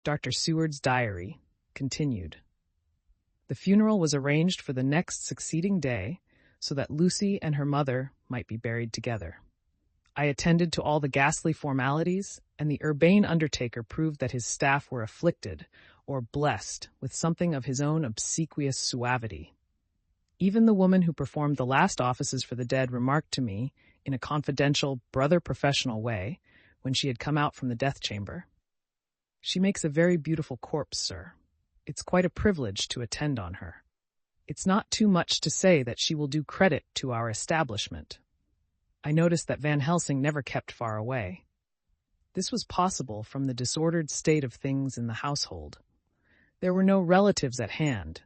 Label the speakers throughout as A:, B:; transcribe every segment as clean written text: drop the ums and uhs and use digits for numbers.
A: Dr. Seward's diary continued. The funeral was arranged for the next succeeding day so that Lucy and her mother might be buried together. I attended to all the ghastly formalities, and the urbane undertaker proved that his staff were afflicted or blessed with something of his own obsequious suavity. Even the woman who performed the last offices for the dead remarked to me, in a confidential, brother-professional way, when she had come out from the death chamber, "She makes a very beautiful corpse, sir. It's quite a privilege to attend on her. It's not too much to say that she will do credit to our establishment." I noticed that Van Helsing never kept far away. This was possible from the disordered state of things in the household. There were no relatives at hand,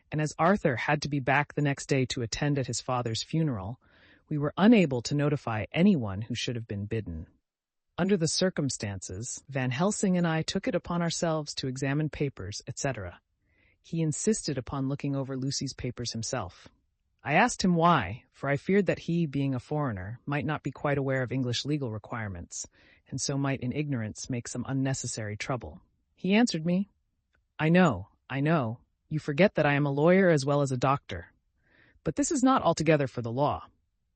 A: and as Arthur had to be back the next day to attend at his father's funeral, we were unable to notify anyone who should have been bidden. Under the circumstances, Van Helsing and I took it upon ourselves to examine papers, etc. He insisted upon looking over Lucy's papers himself. I asked him why, for I feared that he, being a foreigner, might not be quite aware of English legal requirements, and so might in ignorance make some unnecessary trouble. He answered me, I know. You forget that I am a lawyer as well as a doctor. But this is not altogether for the law.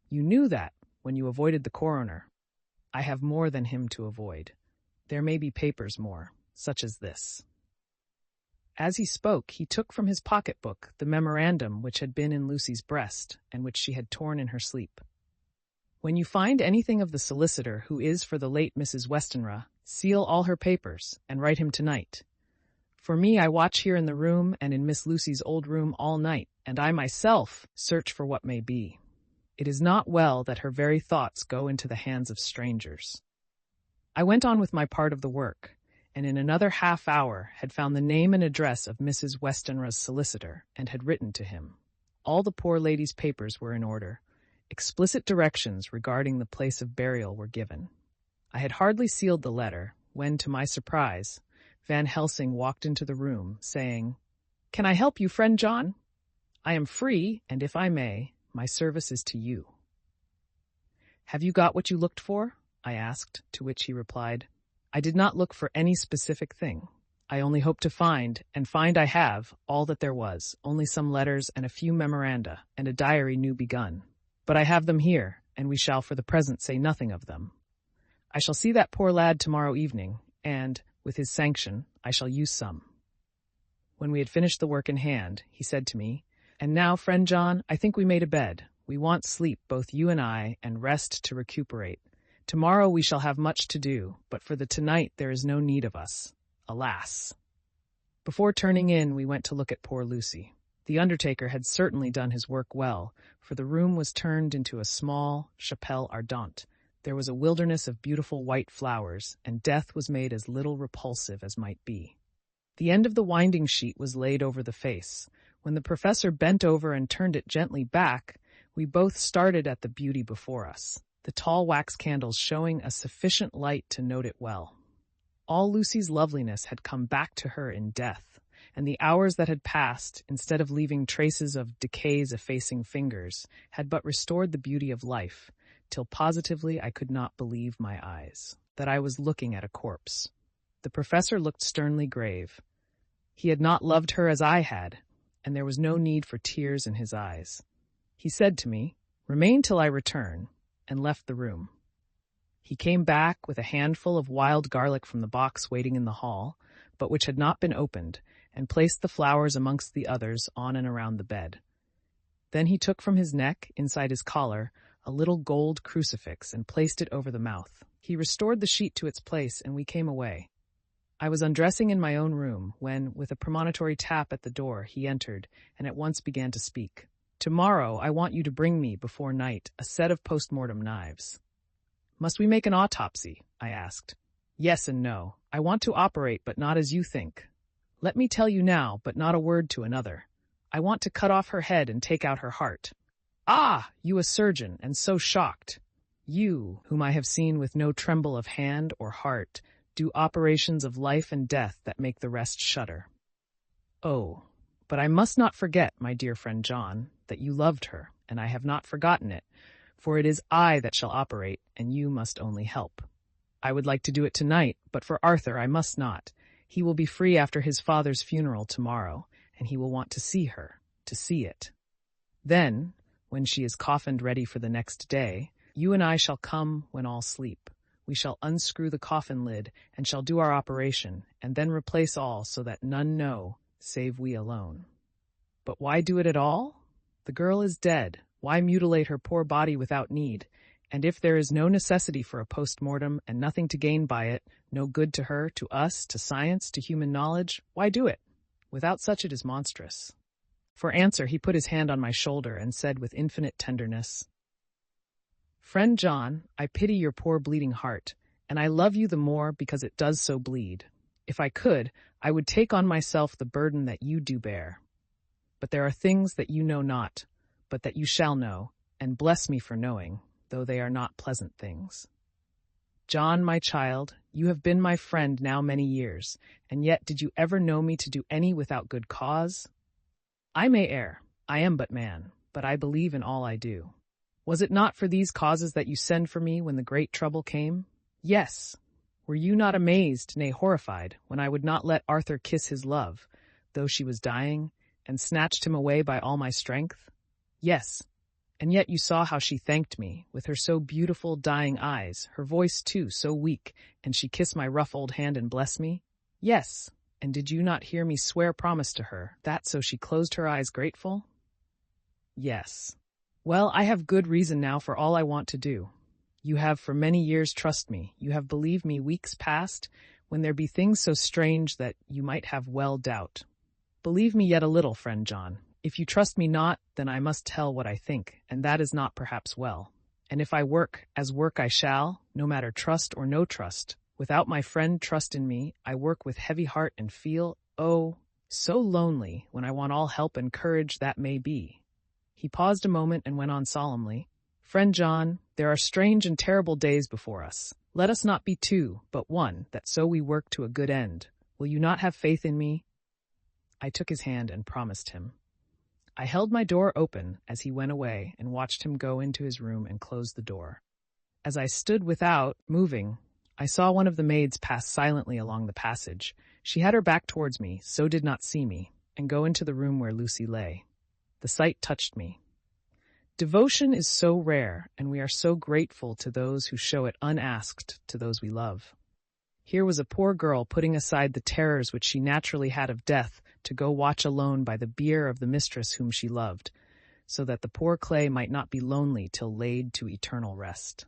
A: You knew that when you avoided the coroner. I have more than him to avoid. There may be papers more, such as this." As he spoke, he took from his pocketbook the memorandum which had been in Lucy's breast and which she had torn in her sleep. "When you find anything of the solicitor who is for the late Mrs. Westenra, seal all her papers and write him tonight. For me, I watch here in the room and in Miss Lucy's old room all night, and I myself search for what may be. It is not well that her very thoughts go into the hands of strangers." I went on with my part of the work, and in another half hour had found the name and address of Mrs. Westenra's solicitor, and had written to him. All the poor lady's papers were in order. Explicit directions regarding the place of burial were given. I had hardly sealed the letter, when, to my surprise, Van Helsing walked into the room, saying, "Can I help you, friend John? I am free, and if I may, my service is to you." "Have you got what you looked for?" I asked, to which he replied, "I did not look for any specific thing. I only hope to find, and find I have, all that there was, only some letters and a few memoranda, and a diary new begun. But I have them here, and we shall for the present say nothing of them. I shall see that poor lad tomorrow evening, and, with his sanction, I shall use some." When we had finished the work in hand, he said to me, "And now, friend John, I think we made a bed. We want sleep, both you and I, and rest to recuperate. Tomorrow we shall have much to do, but for the tonight there is no need of us. Alas." Before turning in, we went to look at poor Lucy. The undertaker had certainly done his work well, for the room was turned into a small chapelle ardente. There was a wilderness of beautiful white flowers, and death was made as little repulsive as might be. The end of the winding sheet was laid over the face. When the professor bent over and turned it gently back, we both started at the beauty before us, the tall wax candles showing a sufficient light to note it well. All Lucy's loveliness had come back to her in death, and the hours that had passed, instead of leaving traces of decay's effacing fingers, had but restored the beauty of life, till positively I could not believe my eyes, that I was looking at a corpse. The professor looked sternly grave. He had not loved her as I had, and there was no need for tears in his eyes. He said to me, "Remain till I return," and left the room. He came back with a handful of wild garlic from the box waiting in the hall, but which had not been opened, and placed the flowers amongst the others on and around the bed. Then he took from his neck, inside his collar, a little gold crucifix and placed it over the mouth. He restored the sheet to its place, and we came away. I was undressing in my own room when, with a premonitory tap at the door, he entered, and at once began to speak. "Tomorrow I want you to bring me, before night, a set of post-mortem knives." "Must we make an autopsy?" I asked. "Yes and no. I want to operate, but not as you think. Let me tell you now, but not a word to another. I want to cut off her head and take out her heart." "Ah, you a surgeon, and so shocked. You, whom I have seen with no tremble of hand or heart, do operations of life and death that make the rest shudder. Oh, but I must not forget, my dear friend John, that you loved her, and I have not forgotten it, for it is I that shall operate, and you must only help. I would like to do it tonight, but for Arthur I must not. He will be free after his father's funeral tomorrow, and he will want to see her, to see it. Then, when she is coffined ready for the next day, you and I shall come when all sleep. We shall unscrew the coffin lid and shall do our operation, and then replace all so that none know, save we alone. But why do it at all? The girl is dead. Why mutilate her poor body without need? And if there is no necessity for a post-mortem and nothing to gain by it, no good to her, to us, to science, to human knowledge, why do it? Without such it is monstrous. For answer he put his hand on my shoulder and said with infinite tenderness, "Friend John, I pity your poor bleeding heart, and I love you the more because it does so bleed. If I could, I would take on myself the burden that you do bear. But there are things that you know not, but that you shall know, and bless me for knowing, though they are not pleasant things. John, my child, you have been my friend now many years, and yet did you ever know me to do any without good cause? I may err, I am but man, but I believe in all I do. Was it not for these causes that you sent for me when the great trouble came? Yes. Were you not amazed, nay horrified, when I would not let Arthur kiss his love, though she was dying, and snatched him away by all my strength? Yes. And yet you saw how she thanked me, with her so beautiful dying eyes, her voice too so weak, and she kissed my rough old hand and blessed me? Yes. And did you not hear me swear promise to her, that so she closed her eyes grateful? Yes. Well, I have good reason now for all I want to do. You have for many years trust me. You have believed me weeks past, when there be things so strange that you might have well doubt. Believe me yet a little, friend John. If you trust me not, then I must tell what I think, and that is not perhaps well. And if I work, as work I shall, no matter trust or no trust, without my friend trust in me, I work with heavy heart and feel, oh, so lonely when I want all help and courage that may be. He paused a moment and went on solemnly, Friend John, there are strange and terrible days before us. Let us not be two, but one, that so we work to a good end. Will you not have faith in me? I took his hand and promised him. I held my door open as he went away and watched him go into his room and close the door. As I stood without, moving, I saw one of the maids pass silently along the passage. She had her back towards me, so did not see me, and go into the room where Lucy lay. The sight touched me. Devotion is so rare, and we are so grateful to those who show it unasked to those we love. Here was a poor girl putting aside the terrors which she naturally had of death to go watch alone by the bier of the mistress whom she loved, so that the poor clay might not be lonely till laid to eternal rest.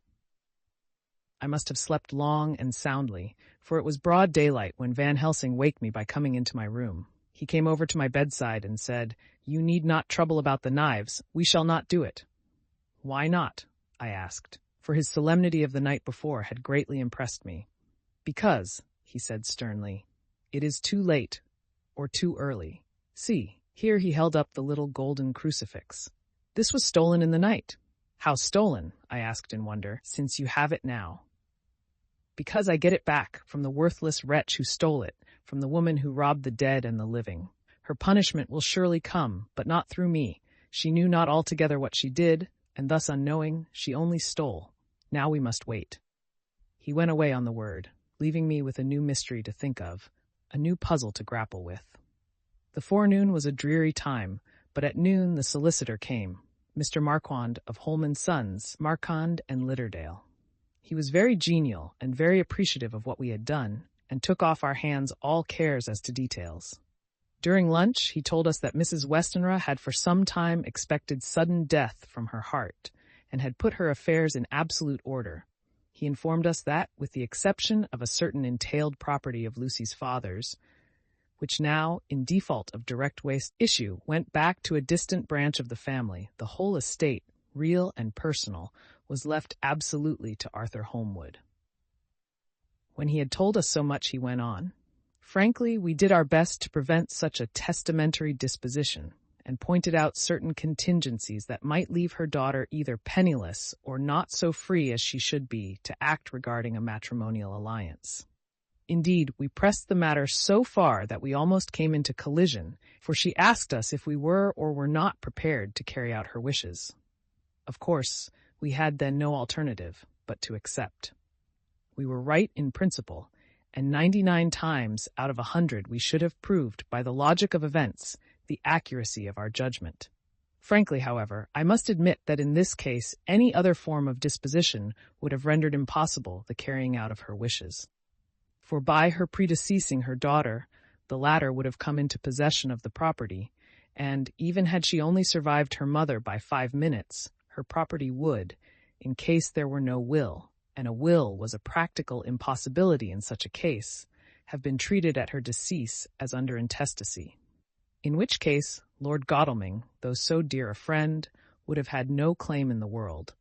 A: I must have slept long and soundly, for it was broad daylight when Van Helsing waked me by coming into my room. He came over to my bedside and said, You need not trouble about the knives. We shall not do it. Why not? I asked, for his solemnity of the night before had greatly impressed me. Because, he said sternly, it is too late, or too early. See, here he held up the little golden crucifix. This was stolen in the night. How stolen? I asked in wonder, since you have it now. Because I get it back from the worthless wretch who stole it, from the woman who robbed the dead and the living. Her punishment will surely come, but not through me. She knew not altogether what she did, and thus unknowing, she only stole. Now we must wait. He went away on the word, leaving me with a new mystery to think of, a new puzzle to grapple with. The forenoon was a dreary time, but at noon the solicitor came, Mr. Marquand of Holman Sons, Marquand and Litterdale. He was very genial and very appreciative of what we had done, and took off our hands all cares as to details. During lunch, he told us that Mrs. Westenra had for some time expected sudden death from her heart, and had put her affairs in absolute order. He informed us that, with the exception of a certain entailed property of Lucy's father's, which now, in default of direct waste issue, went back to a distant branch of the family, the whole estate, real and personal, was left absolutely to Arthur Holmwood. When he had told us so much, he went on, Frankly, we did our best to prevent such a testamentary disposition, and pointed out certain contingencies that might leave her daughter either penniless or not so free as she should be to act regarding a matrimonial alliance. Indeed, we pressed the matter so far that we almost came into collision, for she asked us if we were or were not prepared to carry out her wishes. Of course, we had then no alternative but to accept. We were right in principle, and 99 times out of 100 we should have proved, by the logic of events, the accuracy of our judgment. Frankly, however, I must admit that in this case any other form of disposition would have rendered impossible the carrying out of her wishes. For by her predeceasing her daughter, the latter would have come into possession of the property, and, even had she only survived her mother by 5 minutes, her property would, in case there were no will, and a will was a practical impossibility in such a case, have been treated at her decease as under intestacy. In which case, Lord Godalming, though so dear a friend, would have had no claim in the world,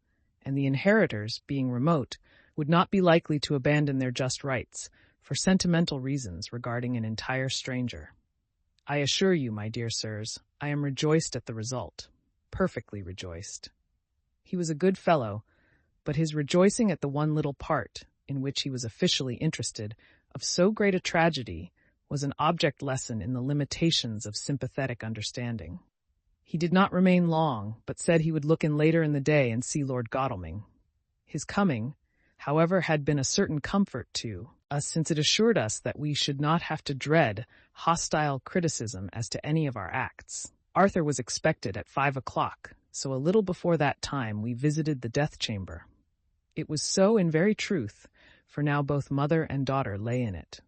A: and the inheritors, being remote, would not be likely to abandon their just rights, for sentimental reasons regarding an entire stranger. I assure you, my dear sirs, I am rejoiced at the result, perfectly rejoiced. He was a good fellow, but his rejoicing at the one little part, in which he was officially interested, of so great a tragedy, was an object lesson in the limitations of sympathetic understanding. He did not remain long, but said he would look in later in the day and see Lord Godalming. His coming, however, had been a certain comfort to us, since it assured us that we should not have to dread hostile criticism as to any of our acts. Arthur was expected at 5 o'clock, so a little before that time we visited the death chamber. It was so in very truth, for now both mother and daughter lay in it.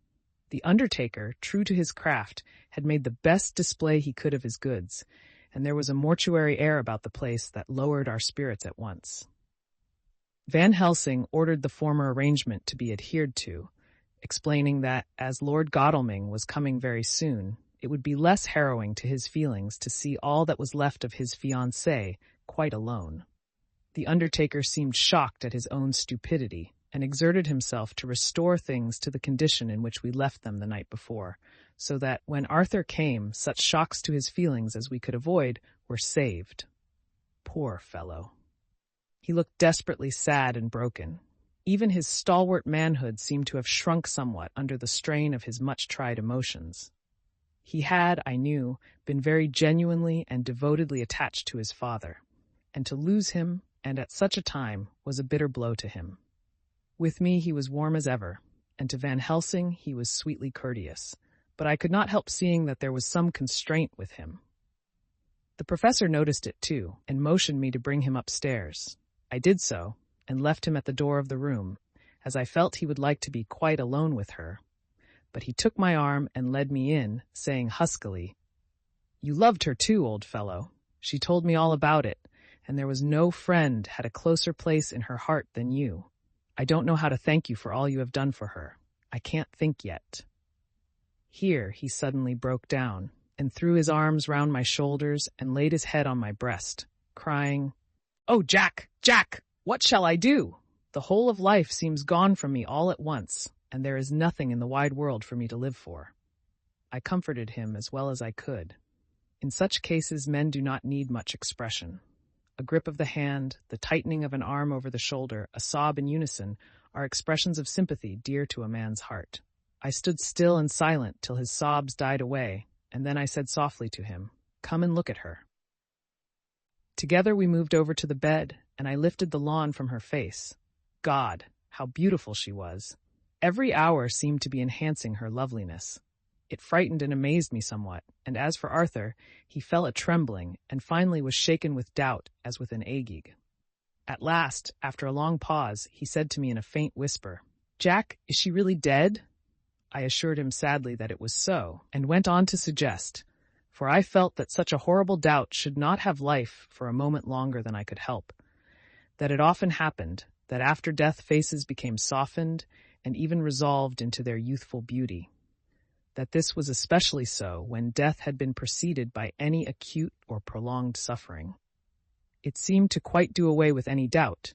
A: The undertaker, true to his craft, had made the best display he could of his goods, and there was a mortuary air about the place that lowered our spirits at once. Van Helsing ordered the former arrangement to be adhered to, explaining that, as Lord Godalming was coming very soon, it would be less harrowing to his feelings to see all that was left of his fiancée quite alone. The undertaker seemed shocked at his own stupidity, and exerted himself to restore things to the condition in which we left them the night before, so that, when Arthur came, such shocks to his feelings as we could avoid were saved. Poor fellow! He looked desperately sad and broken. Even his stalwart manhood seemed to have shrunk somewhat under the strain of his much-tried emotions. He had, I knew, been very genuinely and devotedly attached to his father, and to lose him, and at such a time, was a bitter blow to him. With me he was warm as ever, and to Van Helsing he was sweetly courteous, but I could not help seeing that there was some constraint with him. The professor noticed it too, and motioned me to bring him upstairs. I did so, and left him at the door of the room, as I felt he would like to be quite alone with her. But he took my arm and led me in, saying huskily, "You loved her too, old fellow. She told me all about it, and there was no friend had a closer place in her heart than you. I don't know how to thank you for all you have done for her. I can't think yet." Here he suddenly broke down, and threw his arms round my shoulders and laid his head on my breast, crying, "Oh, Jack, Jack, what shall I do? The whole of life seems gone from me all at once, and there is nothing in the wide world for me to live for." I comforted him as well as I could. In such cases men do not need much expression. A grip of the hand, the tightening of an arm over the shoulder, a sob in unison, are expressions of sympathy dear to a man's heart. I stood still and silent till his sobs died away, and then I said softly to him, "Come and look at her." Together we moved over to the bed, and I lifted the lawn from her face. God, how beautiful she was! Every hour seemed to be enhancing her loveliness. It frightened and amazed me somewhat, and as for Arthur, he fell a trembling, and finally was shaken with doubt as with an ague. At last, after a long pause, he said to me in a faint whisper, "Jack, is she really dead?" I assured him sadly that it was so, and went on to suggest, for I felt that such a horrible doubt should not have life for a moment longer than I could help, that it often happened that after death faces became softened and even resolved into their youthful beauty, that this was especially so when death had been preceded by any acute or prolonged suffering. It seemed to quite do away with any doubt,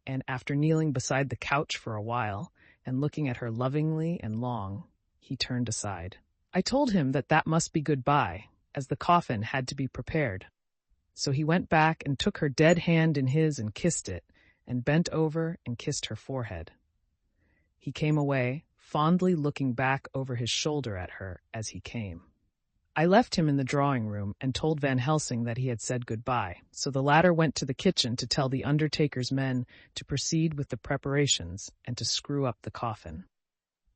A: and after kneeling beside the couch for a while, and looking at her lovingly and long, he turned aside. I told him that that must be goodbye, as the coffin had to be prepared. So he went back and took her dead hand in his and kissed it, and bent over and kissed her forehead. He came away, fondly looking back over his shoulder at her as he came. I left him in the drawing room and told Van Helsing that he had said goodbye, so the latter went to the kitchen to tell the undertaker's men to proceed with the preparations and to screw up the coffin.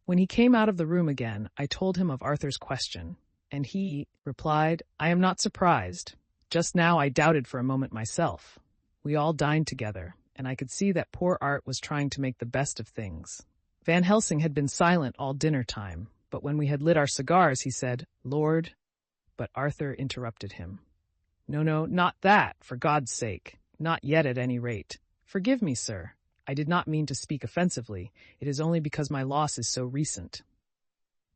A: When he came out of the room again, I told him of Arthur's question, and he replied, "I am not surprised. Just now I doubted for a moment myself." We all dined together, and I could see that poor Art was trying to make the best of things. Van Helsing had been silent all dinner time, but when we had lit our cigars, he said, "Lord," but Arthur interrupted him. No, not that, for God's sake. Not yet at any rate. Forgive me, sir. I did not mean to speak offensively. It is only because my loss is so recent."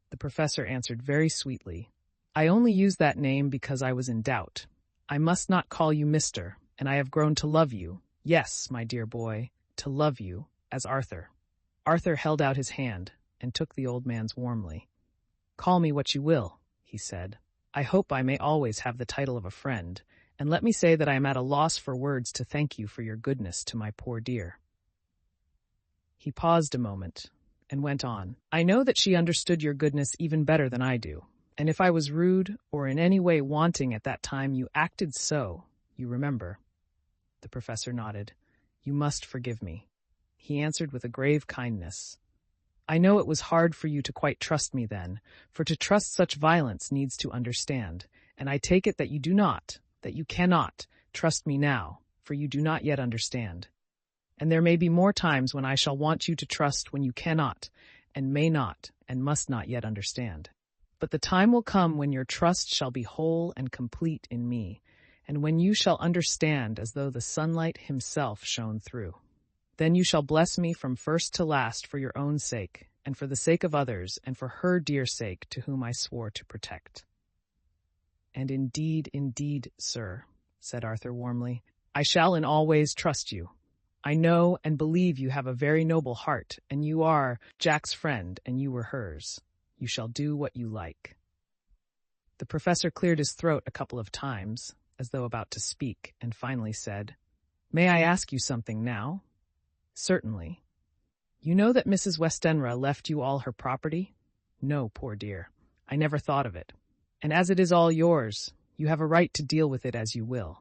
A: The professor answered very sweetly, "I only used that name because I was in doubt. I must not call you Mr., and I have grown to love you. Yes, my dear boy, to love you as Arthur." Arthur held out his hand and took the old man's warmly. "Call me what you will," he said. "I hope I may always have the title of a friend, and let me say that I am at a loss for words to thank you for your goodness to my poor dear." He paused a moment and went on, "I know that she understood your goodness even better than I do, and if I was rude or in any way wanting at that time, you acted so, you remember." The professor nodded. "You must forgive me." He answered with a grave kindness, "I know it was hard for you to quite trust me then, for to trust such violence needs to understand, and I take it that you do not, that you cannot, trust me now, for you do not yet understand. And there may be more times when I shall want you to trust when you cannot, and may not, and must not yet understand. But the time will come when your trust shall be whole and complete in me, and when you shall understand as though the sunlight himself shone through. Then you shall bless me from first to last for your own sake, and for the sake of others, and for her dear sake to whom I swore to protect." "And indeed, sir," said Arthur warmly, "I shall in all ways trust you. I know and believe you have a very noble heart, and you are Jack's friend, and you were hers. You shall do what you like." The professor cleared his throat a couple of times, as though about to speak, and finally said, "May I ask you something now?" "Certainly." "You know that Mrs. Westenra left you all her property?" "No, poor dear. I never thought of it. And as it is all yours, you have a right to deal with it as you will.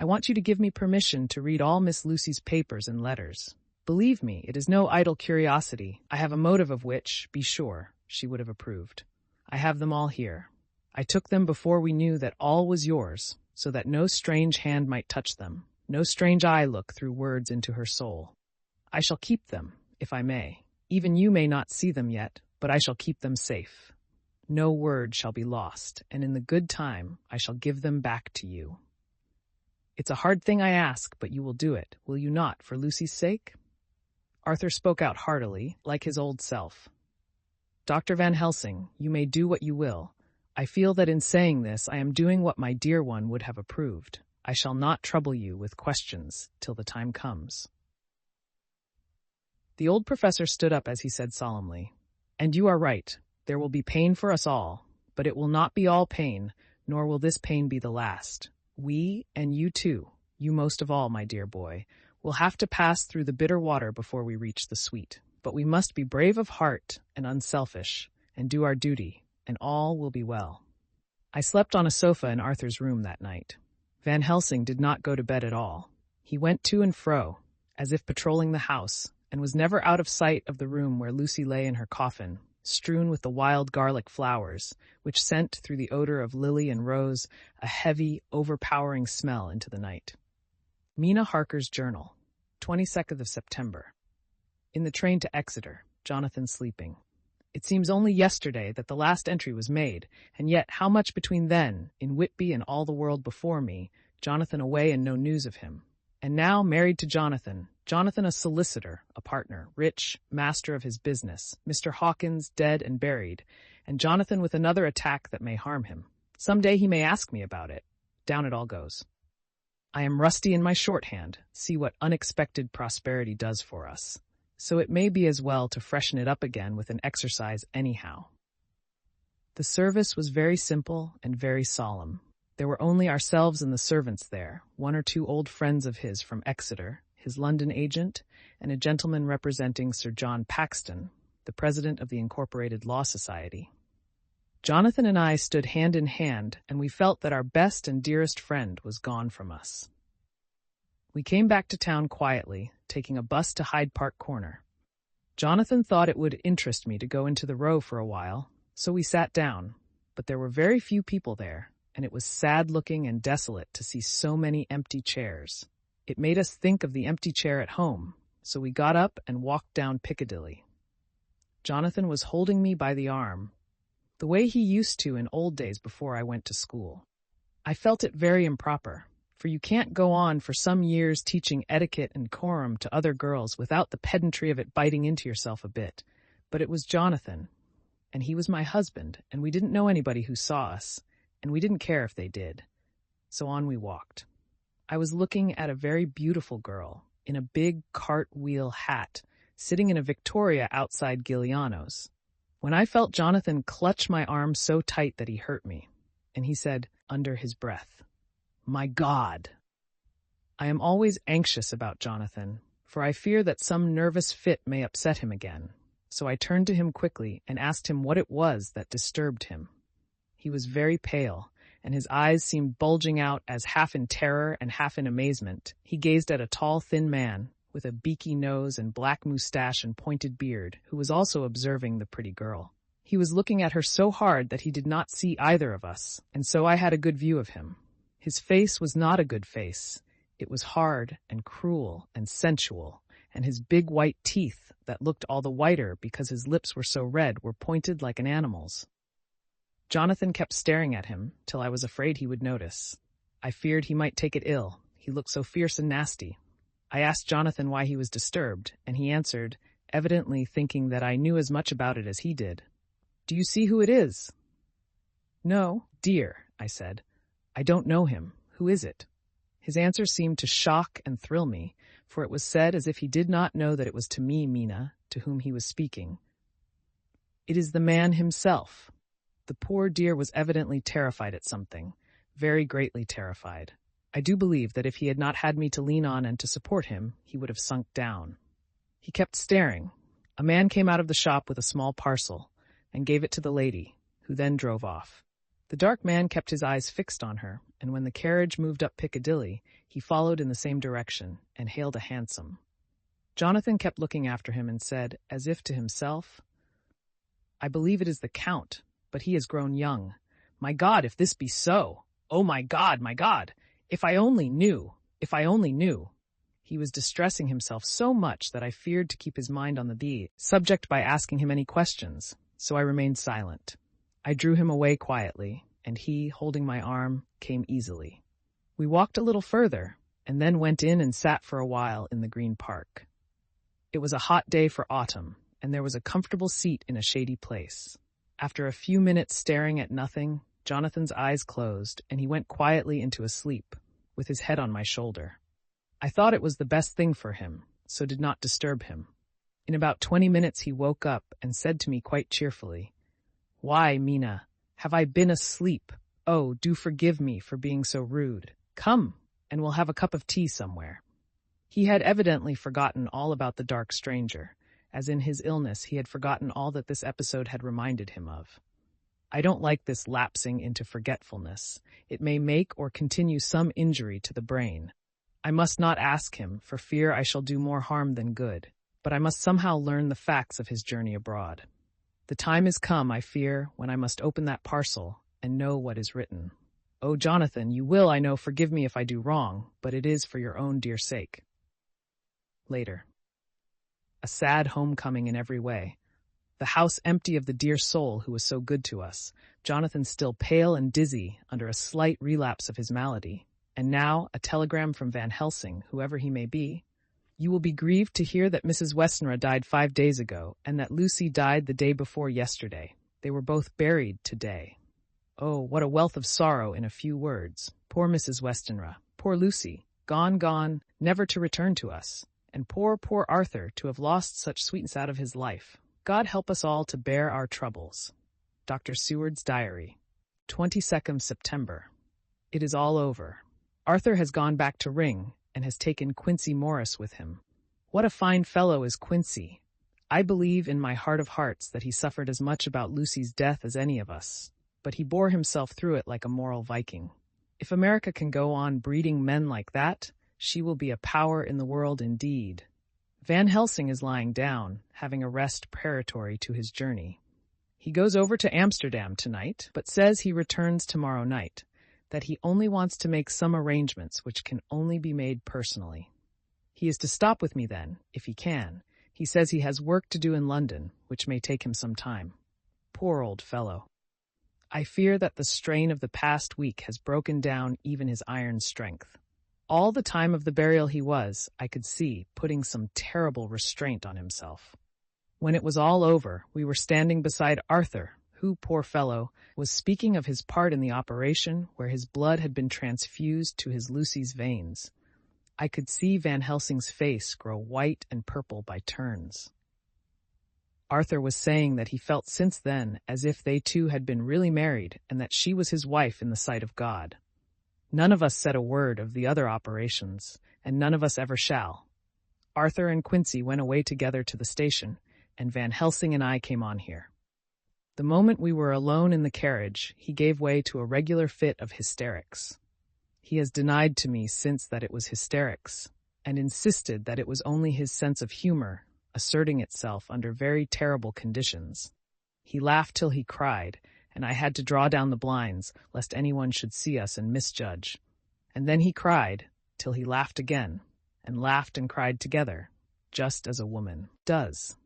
A: I want you to give me permission to read all Miss Lucy's papers and letters. Believe me, it is no idle curiosity. I have a motive of which, be sure, she would have approved. I have them all here. I took them before we knew that all was yours, so that no strange hand might touch them, no strange eye look through words into her soul. I shall keep them, if I may. Even you may not see them yet, but I shall keep them safe. No word shall be lost, and in the good time I shall give them back to you. It's a hard thing I ask, but you will do it, will you not, for Lucy's sake?" Arthur spoke out heartily, like his old self. "Dr. Van Helsing, you may do what you will. I feel that in saying this I am doing what my dear one would have approved. I shall not trouble you with questions till the time comes." The old professor stood up as he said solemnly, "And you are right. There will be pain for us all, but it will not be all pain, nor will this pain be the last. We, and you too, you most of all, my dear boy, will have to pass through the bitter water before we reach the sweet. But we must be brave of heart and unselfish, and do our duty, and all will be well." I slept on a sofa in Arthur's room that night. Van Helsing did not go to bed at all. He went to and fro, as if patrolling the house, and was never out of sight of the room where Lucy lay in her coffin, strewn with the wild garlic flowers, which sent through the odor of lily and rose a heavy, overpowering smell into the night. Mina Harker's journal, 22nd of September. In the train to Exeter, Jonathan sleeping. It seems only yesterday that the last entry was made, and yet how much between then, in Whitby and all the world before me, Jonathan away and no news of him. And now married to Jonathan a solicitor, a partner, rich, master of his business, Mr. Hawkins dead and buried, and Jonathan with another attack that may harm him. Some day he may ask me about it. Down it all goes. I am rusty in my shorthand. See what unexpected prosperity does for us. So it may be as well to freshen it up again with an exercise anyhow. The service was very simple and very solemn. There were only ourselves and the servants there, one or two old friends of his from Exeter, his London agent, and a gentleman representing Sir John Paxton, the president of the Incorporated Law Society. Jonathan and I stood hand in hand, and we felt that our best and dearest friend was gone from us. We came back to town quietly, taking a bus to Hyde Park Corner. Jonathan thought it would interest me to go into the row for a while, so we sat down, but there were very few people there, and it was sad-looking and desolate to see so many empty chairs. It made us think of the empty chair at home, so we got up and walked down Piccadilly. Jonathan was holding me by the arm, the way he used to in old days before I went to school. I felt it very improper, for you can't go on for some years teaching etiquette and decorum to other girls without the pedantry of it biting into yourself a bit. But it was Jonathan, and he was my husband, and we didn't know anybody who saw us, and we didn't care if they did. So on we walked. I was looking at a very beautiful girl in a big cartwheel hat, sitting in a Victoria outside Giuliano's, when I felt Jonathan clutch my arm so tight that he hurt me, and he said, under his breath, "My God." I am always anxious about Jonathan, for I fear that some nervous fit may upset him again, so I turned to him quickly and asked him what it was that disturbed him. He was very pale, and his eyes seemed bulging out as half in terror and half in amazement. He gazed at a tall, thin man, with a beaky nose and black moustache and pointed beard, who was also observing the pretty girl. He was looking at her so hard that he did not see either of us, and so I had a good view of him. His face was not a good face. It was hard and cruel and sensual, and his big white teeth, that looked all the whiter because his lips were so red, were pointed like an animal's. Jonathan kept staring at him till I was afraid he would notice. I feared he might take it ill. He looked so fierce and nasty. I asked Jonathan why he was disturbed, and he answered, evidently thinking that I knew as much about it as he did. "Do you see who it is?" "No, dear," I said. "I don't know him. Who is it?" His answer seemed to shock and thrill me, for it was said as if he did not know that it was to me, Mina, to whom he was speaking. "It is the man himself." The poor dear was evidently terrified at something, very greatly terrified. I do believe that if he had not had me to lean on and to support him, he would have sunk down. He kept staring. A man came out of the shop with a small parcel, and gave it to the lady, who then drove off. The dark man kept his eyes fixed on her, and when the carriage moved up Piccadilly, he followed in the same direction, and hailed a hansom. Jonathan kept looking after him and said, as if to himself, "I believe it is the Count, but he has grown young. My God, if this be so! Oh, my God, my God! If I only knew! If I only knew!" He was distressing himself so much that I feared to keep his mind on the subject by asking him any questions, so I remained silent. I drew him away quietly, and he, holding my arm, came easily. We walked a little further, and then went in and sat for a while in the Green Park. It was a hot day for autumn, and there was a comfortable seat in a shady place. After a few minutes staring at nothing, Jonathan's eyes closed, and he went quietly into a sleep, with his head on my shoulder. I thought it was the best thing for him, so did not disturb him. In about 20 minutes he woke up and said to me quite cheerfully, "Why, Mina, have I been asleep? Oh, do forgive me for being so rude. Come, and we'll have a cup of tea somewhere." He had evidently forgotten all about the dark stranger, as in his illness he had forgotten all that this episode had reminded him of. I don't like this lapsing into forgetfulness. It may make or continue some injury to the brain. I must not ask him, for fear I shall do more harm than good, but I must somehow learn the facts of his journey abroad. The time is come, I fear, when I must open that parcel and know what is written. Oh, Jonathan, you will, I know, forgive me if I do wrong, but it is for your own dear sake. Later. A sad homecoming in every way. The house empty of the dear soul who was so good to us, Jonathan still pale and dizzy under a slight relapse of his malady, and now a telegram from Van Helsing, whoever he may be. "You will be grieved to hear that Mrs. Westenra died 5 days ago, and that Lucy died the day before yesterday. They were both buried today." Oh, what a wealth of sorrow in a few words. Poor Mrs. Westenra, poor Lucy, gone, never to return to us, and poor Arthur to have lost such sweetness out of his life. God help us all to bear our troubles. Dr. Seward's Diary. 22nd September. It is all over. Arthur has gone back to Ring, and has taken Quincy Morris with him. What a fine fellow is Quincy! I believe in my heart of hearts that he suffered as much about Lucy's death as any of us, but he bore himself through it like a moral Viking. If America can go on breeding men like that, she will be a power in the world indeed. Van Helsing is lying down, having a rest preparatory to his journey. He goes over to Amsterdam tonight, but says he returns tomorrow night, that he only wants to make some arrangements which can only be made personally. He is to stop with me then, if he can. He says he has work to do in London, which may take him some time. Poor old fellow. I fear that the strain of the past week has broken down even his iron strength. All the time of the burial he was, I could see, putting some terrible restraint on himself. When it was all over, we were standing beside Arthur, who, poor fellow, was speaking of his part in the operation where his blood had been transfused to his Lucy's veins. I could see Van Helsing's face grow white and purple by turns. Arthur was saying that he felt since then as if they two had been really married and that she was his wife in the sight of God. None of us said a word of the other operations, and none of us ever shall. Arthur and Quincy went away together to the station, and Van Helsing and I came on here. The moment we were alone in the carriage, he gave way to a regular fit of hysterics. He has denied to me since that it was hysterics, and insisted that it was only his sense of humor asserting itself under very terrible conditions. He laughed till he cried, and I had to draw down the blinds, lest anyone should see us and misjudge. And then he cried, till he laughed again, and laughed and cried together, just as a woman does.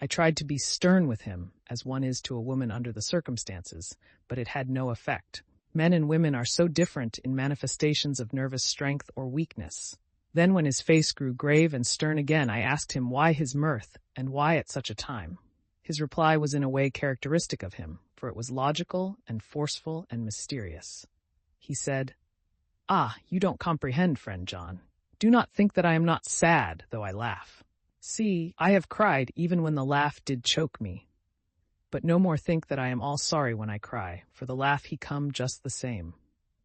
A: I tried to be stern with him, as one is to a woman under the circumstances, but it had no effect. Men and women are so different in manifestations of nervous strength or weakness. Then when his face grew grave and stern again, I asked him why his mirth, and why at such a time. His reply was in a way characteristic of him, for it was logical and forceful and mysterious. He said, "Ah, you don't comprehend, friend John. Do not think that I am not sad, though I laugh. See, I have cried even when the laugh did choke me. But no more think that I am all sorry when I cry, for the laugh he come just the same.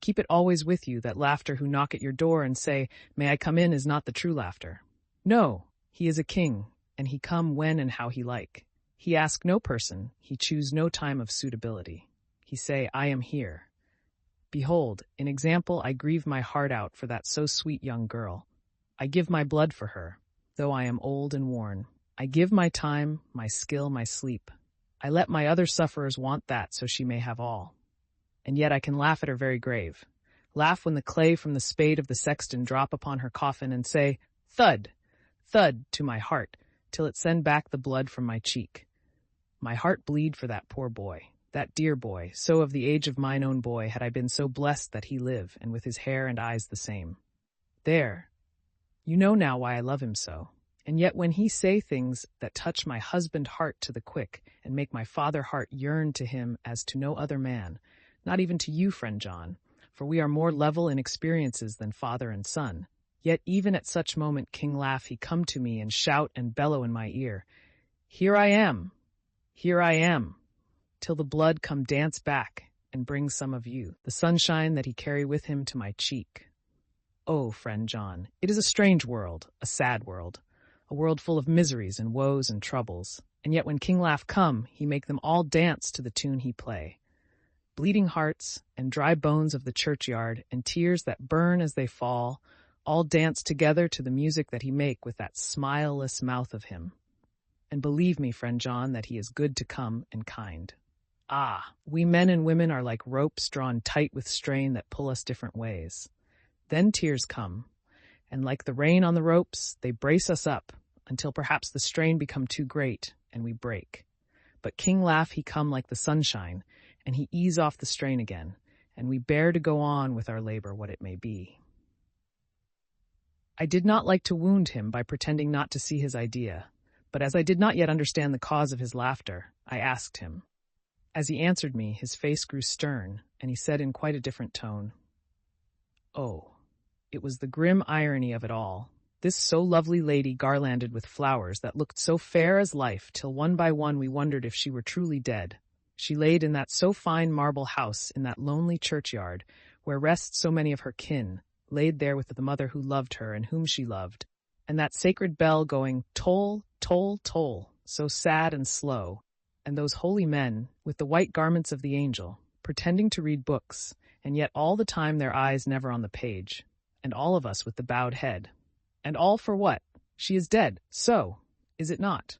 A: Keep it always with you that laughter who knock at your door and say, 'May I come in?' is not the true laughter. No, he is a king, and he come when and how he like. He ask no person, he choose no time of suitability. He say, 'I am here.' Behold, in example I grieve my heart out for that so sweet young girl. I give my blood for her, though I am old and worn. I give my time, my skill, my sleep. I let my other sufferers want that so she may have all. And yet I can laugh at her very grave. Laugh when the clay from the spade of the sexton drop upon her coffin and say, 'Thud, thud,' to my heart, till it send back the blood from my cheek. My heart bleed for that poor boy, that dear boy, so of the age of mine own boy had I been so blessed that he live, and with his hair and eyes the same. There, you know now why I love him so. And yet when he say things that touch my husband heart to the quick, and make my father heart yearn to him as to no other man, not even to you, friend John, for we are more level in experiences than father and son. Yet even at such moment King Laugh he come to me and shout and bellow in my ear, 'Here I am! Here I am!' till the blood come dance back and bring some of you, the sunshine that he carry with him to my cheek. Oh, friend John, it is a strange world, a sad world, a world full of miseries and woes and troubles, and yet when King Laugh come, he make them all dance to the tune he play. Bleeding hearts, and dry bones of the churchyard, and tears that burn as they fall, all dance together to the music that he make with that smileless mouth of him. And believe me, friend John, that he is good to come and kind. Ah, we men and women are like ropes drawn tight with strain that pull us different ways. Then tears come, and like the rain on the ropes, they brace us up, until perhaps the strain become too great, and we break. But King Laugh he come like the sunshine, and he ease off the strain again, and we bear to go on with our labor what it may be. I did not like to wound him by pretending not to see his idea, but as I did not yet understand the cause of his laughter, I asked him. As he answered me, his face grew stern, and he said in quite a different tone, "Oh, it was the grim irony of it all. This so lovely lady garlanded with flowers that looked so fair as life, till one by one we wondered if she were truly dead. She laid in that so fine marble house in that lonely churchyard, where rest so many of her kin, laid there with the mother who loved her and whom she loved, and that sacred bell going toll, toll, toll, so sad and slow, and those holy men, with the white garments of the angel, pretending to read books, and yet all the time their eyes never on the page, and all of us with the bowed head. And all for what? She is dead, so, is it not?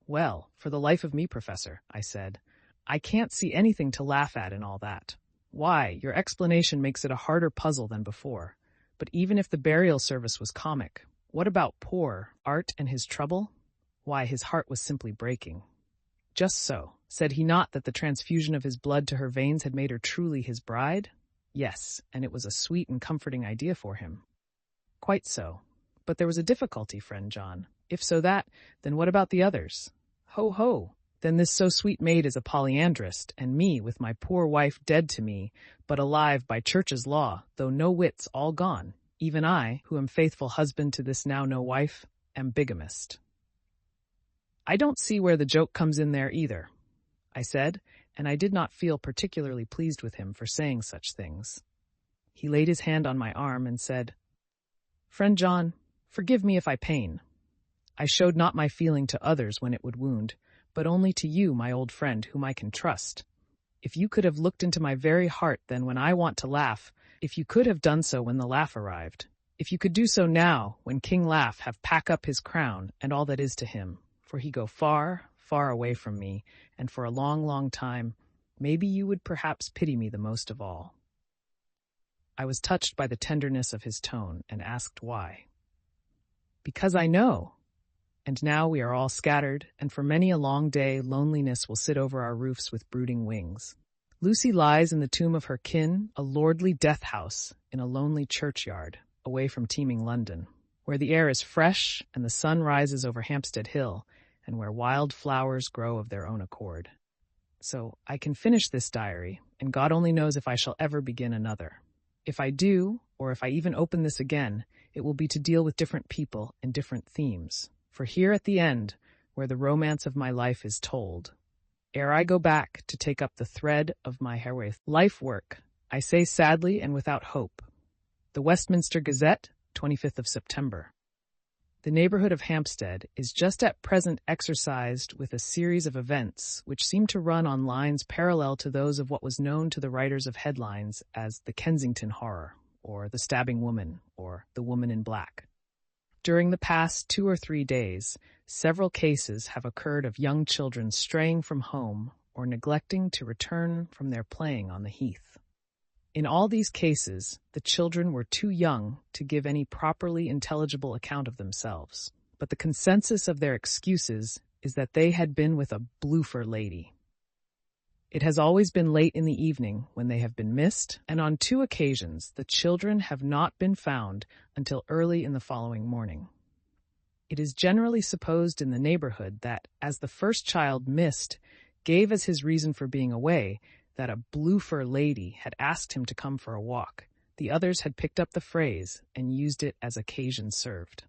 A: Well, for the life of me, Professor, I said, I can't see anything to laugh at in all that. Why, your explanation makes it a harder puzzle than before. But even if the burial service was comic, what about poor Art and his trouble? Why, his heart was simply breaking. Just so. Said he not that the transfusion of his blood to her veins had made her truly his bride? Yes, and it was a sweet and comforting idea for him. Quite so. But there was a difficulty, friend John. If so that, then what about the others? Ho, ho! Then this so sweet maid is a polyandrist, and me, with my poor wife dead to me, but alive by church's law, though no wits all gone. Even I, who am faithful husband to this now no wife, am bigamist. I don't see where the joke comes in there either, I said, and I did not feel particularly pleased with him for saying such things. He laid his hand on my arm and said, Friend John, forgive me if I pain. I showed not my feeling to others when it would wound, but only to you, my old friend, whom I can trust. If you could have looked into my very heart then when I want to laugh, if you could have done so when the laugh arrived, if you could do so now, when King Laugh have pack up his crown and all that is to him, for he go far, far away from me, and for a long, long time, maybe you would perhaps pity me the most of all. I was touched by the tenderness of his tone and asked why. Because I know. And now we are all scattered, and for many a long day loneliness will sit over our roofs with brooding wings. Lucy lies in the tomb of her kin, a lordly death house in a lonely churchyard, away from teeming London, where the air is fresh and the sun rises over Hampstead Hill, and where wild flowers grow of their own accord. So I can finish this diary, and God only knows if I shall ever begin another. If I do, or if I even open this again, it will be to deal with different people and different themes. For here at the end, where the romance of my life is told, ere I go back to take up the thread of my heroic life work, I say sadly and without hope. The Westminster Gazette, 25th of September. The neighborhood of Hampstead is just at present exercised with a series of events which seem to run on lines parallel to those of what was known to the writers of headlines as the Kensington Horror, or the Stabbing Woman, or the Woman in Black. During the past 2 or 3 days, several cases have occurred of young children straying from home or neglecting to return from their playing on the heath. In all these cases, the children were too young to give any properly intelligible account of themselves, but the consensus of their excuses is that they had been with a bloofer lady. It has always been late in the evening when they have been missed, and on 2 occasions the children have not been found until early in the following morning. It is generally supposed in the neighborhood that, as the first child missed gave as his reason for being away that a bloofer lady had asked him to come for a walk, the others had picked up the phrase and used it as occasion served.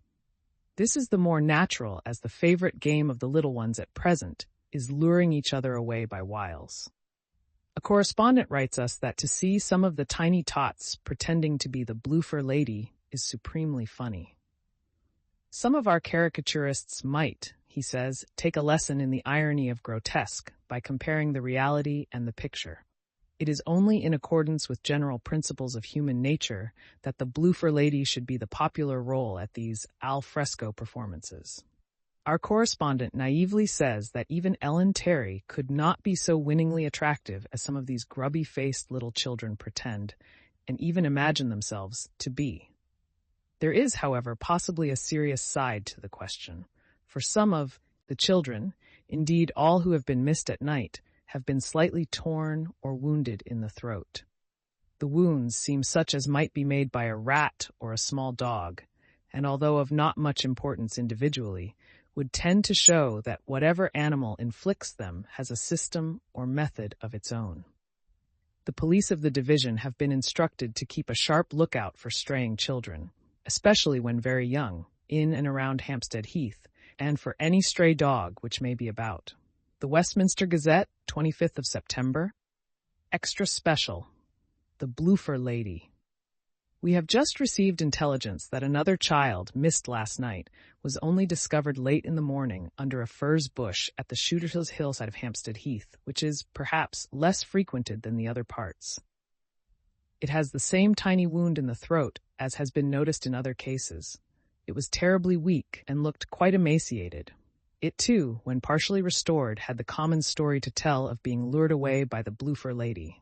A: This is the more natural, as the favorite game of the little ones at present is luring each other away by wiles. A correspondent writes us that to see some of the tiny tots pretending to be the bloofer lady is supremely funny. Some of our caricaturists might, he says, take a lesson in the irony of grotesque by comparing the reality and the picture. It is only in accordance with general principles of human nature that the bloofer lady should be the popular role at these al fresco performances. Our correspondent naively says that even Ellen Terry could not be so winningly attractive as some of these grubby-faced little children pretend, and even imagine themselves to be. There is, however, possibly a serious side to the question, for some of the children, indeed all who have been missed at night, have been slightly torn or wounded in the throat. The wounds seem such as might be made by a rat or a small dog, and although of not much importance individually, would tend to show that whatever animal inflicts them has a system or method of its own. The police of the division have been instructed to keep a sharp lookout for straying children, especially when very young, in and around Hampstead Heath, and for any stray dog which may be about. The Westminster Gazette, 25th of September. Extra special. The bloofer lady. We have just received intelligence that another child, missed last night, was only discovered late in the morning under a furze bush at the Shooter's Hill side of Hampstead Heath, which is, perhaps, less frequented than the other parts. It has the same tiny wound in the throat as has been noticed in other cases. It was terribly weak and looked quite emaciated. It too, when partially restored, had the common story to tell of being lured away by the blue fur lady.